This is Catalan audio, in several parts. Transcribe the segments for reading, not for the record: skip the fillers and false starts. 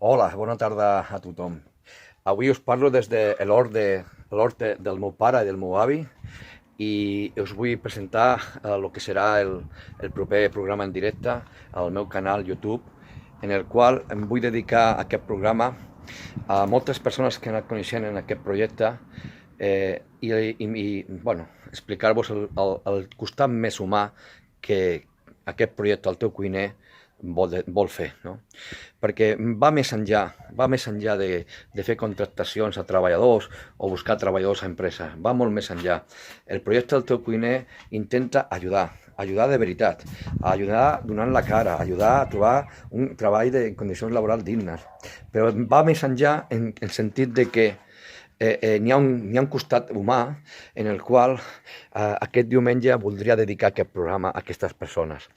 Hola, bona tarda a tothom. Avui us parlo des de l'hort del meu pare i del meu avi i us vull presentar el que serà el proper programa en directe al meu canal YouTube, en el qual em vull dedicar aquest programa a moltes persones que han anat coneixent en aquest projecte bueno, explicar-vos el costat més humà que aquest projecte, el teu cuiner, vol fer, no? Perquè va més enllà de fer contractacions a treballadors o buscar treballadors a empreses, va molt més enllà. El projecte del teu cuiner intenta ajudar de veritat, ajudar donant la cara, ajudar a trobar un treball en condicions laborals dignes, però va més enllà en el sentit de que n'hi ha un costat humà en el qual aquest diumenge voldria dedicar aquest programa a aquestes persones.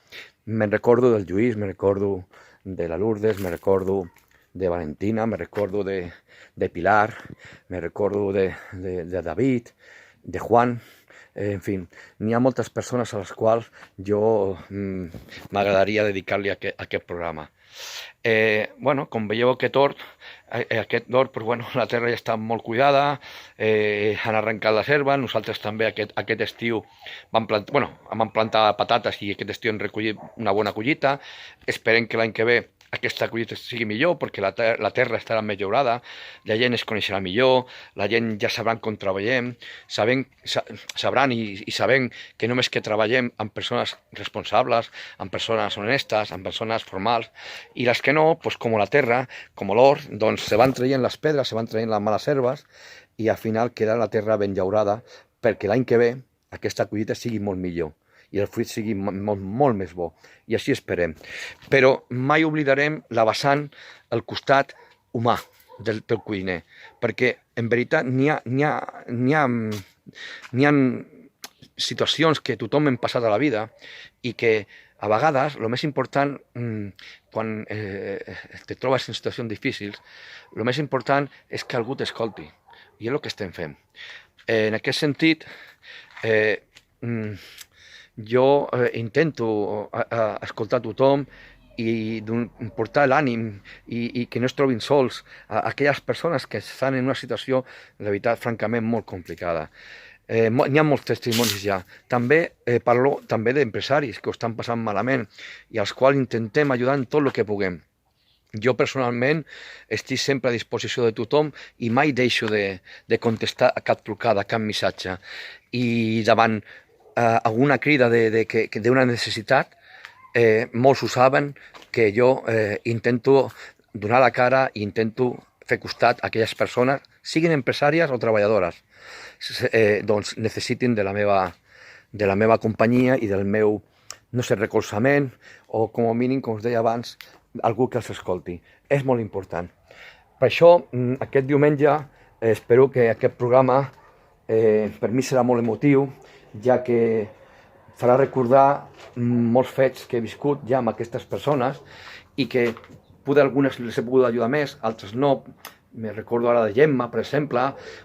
Me'n recordo del Lluís, me recordo de la Lourdes, me recordo de Valentina, me recordo de Pilar, me recordo de David, de Juan, en fi, n'hi ha moltes persones a les quals jo m'agradaria dedicar-li a aquest programa. Bueno, com veieu aquest hort, pues, bueno, la terra ja està molt cuidada, han arrencat les herbes, nosaltres també aquest estiu vam plantar patates i aquest estiu hem recollit una bona collita. Esperem que l'any que ve aquesta collita sigui millor perquè la terra estarà més llaurada, la gent es coneixerà millor, la gent ja sabran com treballem, sabran i sabem que només que treballem amb persones responsables, amb persones honestes, amb persones formals, i les que no, pues, com la terra, com l'hort, doncs se van traient les pedres, se van traient les males herbes i al final queda la terra ben llaurada perquè l'any que ve aquesta collita sigui molt millor i el fruit sigui molt més bo, i així esperem. Però mai oblidarem la vessant, el costat humà del cuiner, perquè en veritat n'hi ha situacions que tothom hem passat a la vida i que a vegades el més important, quan te trobes en situacions difícils, el més important és que algú t'escolti, i és el que estem fent. En aquest sentit, jo intento escoltar tothom i portar l'ànim i que no es trobin sols a aquelles persones que estan en una situació, de veritat, francament molt complicada. N'hi ha molts testimonis ja. També parlo també d'empresaris que ho estan passant malament i als quals intentem ajudar en tot el que puguem. Jo personalment estic sempre a disposició de tothom i mai deixo de contestar a cap trucada, a cap missatge. I davant alguna crida d'una necessitat, molts ho saben que jo intento donar la cara i intento fer costat a aquelles persones, siguin empresàries o treballadores, doncs necessitin de la meva companyia i del meu, no sé, recolzament o com a mínim, com us deia abans, algú que els escolti. És molt important. Per això, aquest diumenge, espero que aquest programa per mi serà molt emotiu, ja que farà recordar molts fets que he viscut ja amb aquestes persones i que poder algunes les he pogut ajudar més, altres no. Me recordo ara de Gemma, per exemple,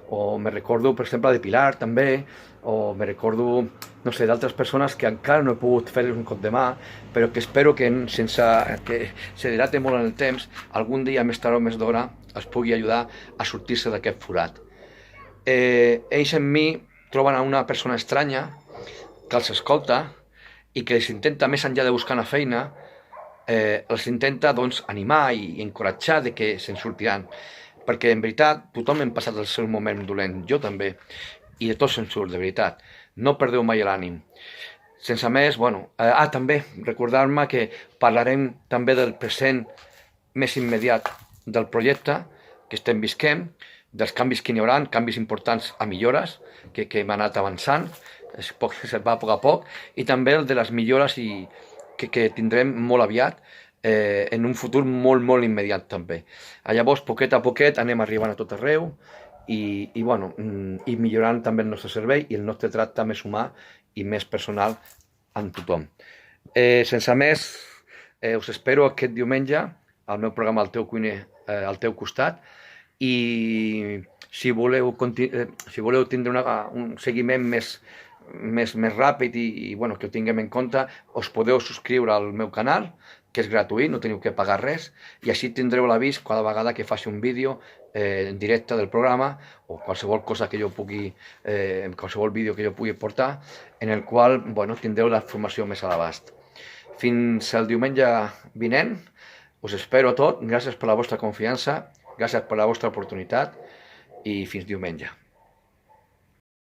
o me recordo, per exemple, de Pilar, també, o me recordo, no sé, d'altres persones que encara no he pogut fer un cop de mà, però que espero que, sense que se dilate molt en el temps, algun dia més tard o més d'hora els pugui ajudar a sortir-se d'aquest forat. Ells en mi troben a una persona estranya que els escolta i que els intenta, més enllà de buscar una feina, els intenta, doncs, animar i encoratjar de que se'n sortiran. Perquè, en veritat, tothom hem passat el seu moment dolent, jo també, i de tot se'n surt, de veritat. No perdeu mai l'ànim. Sense més, bueno, també recordar-me que parlarem també del present més immediat del projecte que estem visquent, dels canvis que n'hi haurà, canvis importants a millores, que hem anat avançant, es va a poc, i també el de les millores que tindrem molt aviat, en un futur molt, molt immediat també. Llavors, poquet a poquet, anem arribant a tot arreu i millorant també el nostre servei i el nostre tracte més humà i més personal amb tothom. Sense més, us espero aquest diumenge al meu programa El teu cuiner al teu costat, i si voleu tindre un seguiment més ràpid i bueno, que ho tinguem en compte, us podeu subscriure al meu canal que és gratuït, no teniu que pagar res, i així tindreu l'avís cada vegada que faci un vídeo en directe del programa o qualsevol cosa que jo pugui, qualsevol vídeo que jo pugui portar, en el qual tindreu la informació més a l'abast. Fins el diumenge vinent, us espero a tot, gràcies per la vostra confiança, gràcies per la vostra oportunitat i fins diumenge.